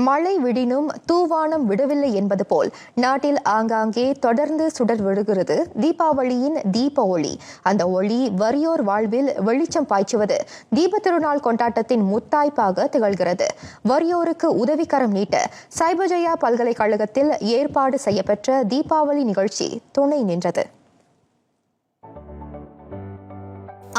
மழை விடினும் தூவானம் விடவில்லை என்பது போல் நாட்டில் ஆங்காங்கே தொடர்ந்து சுடர் விடுகிறது தீபாவளியின் தீப ஒளி. அந்த ஒளி வறியோர் வாழ்வில் வெளிச்சம் பாய்ச்சுவது தீப திருநாள் கொண்டாட்டத்தின் முத்தாய்ப்பாக திகழ்கிறது. வறியோருக்கு உதவிக்கரம் நீட்ட சைபஜயா பல்கலைக்கழகத்தில் ஏற்பாடு செய்யப்பெற்ற தீபாவளி நிகழ்ச்சி துணை நின்றது.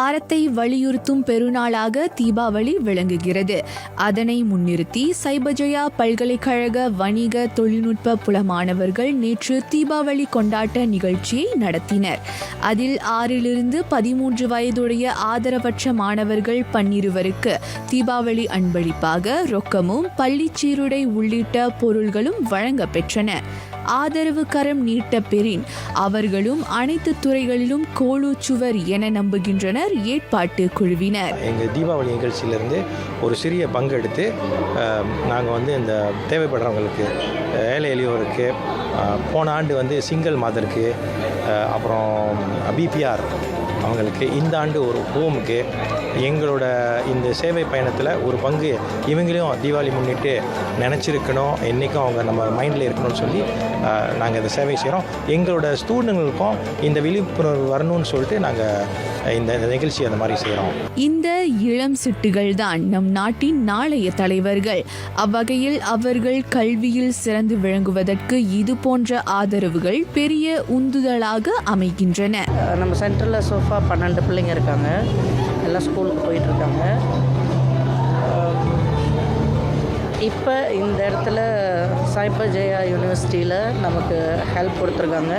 அறத்தை வலியுறுத்தும் பெருநாளாக தீபாவளி விளங்குகிறது. அதனை முன்னிறுத்தி சைபஜயா பல்கலைக்கழக வணிக தொழில்நுட்ப புலமாணவர்கள் நேற்று தீபாவளி கொண்டாட்ட நிகழ்ச்சியை நடத்தினர். அதில் 6 to 13 வயதுடைய ஆதரவற்ற மாணவர்கள் 12 தீபாவளி அன்பளிப்பாக ரொக்கமும் பள்ளி சீருடை உள்ளிட்ட பொருள்களும் வழங்கப்பெற்றன. ஆதரவு கரம் நீட்ட பெறின் அவர்களும் அனைத்து துறைகளிலும் கோலூச்சுவர் என நம்புகின்றனர் ஏற்பாட்டு குழுவினர். எங்கள் தீபாவளி நிகழ்ச்சியிலிருந்து ஒரு சிறிய பங்கெடுத்து நாங்கள் இந்த தேவைப்படுறவங்களுக்கு, ஏழை எளியோருக்கு, போன ஆண்டு சிங்கிள் மதருக்கு, அப்புறம் பிபிஆர் அவங்களுக்கு, இந்த ஆண்டு ஒரு ஹோமுக்கு எங்களோட இந்த சேவை பயணத்தில் ஒரு பங்கு இவங்களையும் தீபாவளி முன்னிட்டு நினச்சிருக்கணும், என்றைக்கும் அவங்க நம்ம மைண்டில் இருக்கணும்னு சொல்லி நாங்கள் இந்த சேவை செய்கிறோம். எங்களோட ஸ்டூடெண்ட்களுக்கும் இந்த விழிப்புணர்வு வரணும்னு சொல்லிட்டு நாங்கள் இந்த நிகழ்ச்சி அந்த மாதிரி செய்கிறோம். இந்த இளம் சிட்டுகள் தான் நம் நாட்டின் நாளைய தலைவர்கள். அவ்வகையில் அவர்கள் கல்வியில் சிறந்து விளங்குவதற்கு இது போன்ற ஆதரவுகள் பெரிய உந்துதலாக அமைகின்றன. நம்ம சென்டரில் சோஃபா 12 பிள்ளைங்க இருக்காங்க. எல்லாம் ஸ்கூலுக்கு போயிட்டுருக்காங்க. இப்போ இந்த இடத்துல சைபஜயா யூனிவர்சிட்டியில் நமக்கு ஹெல்ப் கொடுத்துருக்காங்க.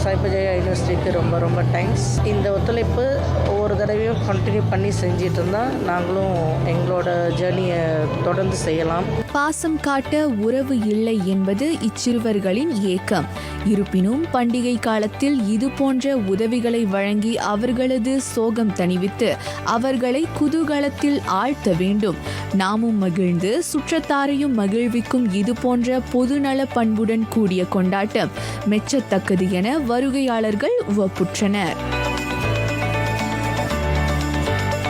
சைபஜயா யூனிவர்சிட்டிக்கு ரொம்ப ரொம்ப தேங்க்ஸ். இந்த ஒத்துழைப்பு ஒவ்வொரு தடவையும் கண்டினியூ பண்ணி செஞ்சிட்டு இருந்தால் நாங்களும் எங்களோட ஜேர்னியை தொடர்ந்து செய்யலாம். பாசம் காட்ட உறவு இல்லை என்பது இச்சிறுவர்களின் ஏக்கம். இருப்பினும் பண்டிகை காலத்தில் இது போன்ற உதவிகளை வழங்கி அவர்களது சோகம் தணிவித்து அவர்களை குதூகலத்தில் ஆழ்த்த வேண்டும். நாமும் மகிழ்ந்து சுற்றத்தாரையும் மகிழ்விக்கும் இது போன்ற பொதுநல பண்புடன் கூடிய கொண்டாட்டம் மெச்சத்தக்கது என வருகையாளர்கள் உவப்புற்றனர்.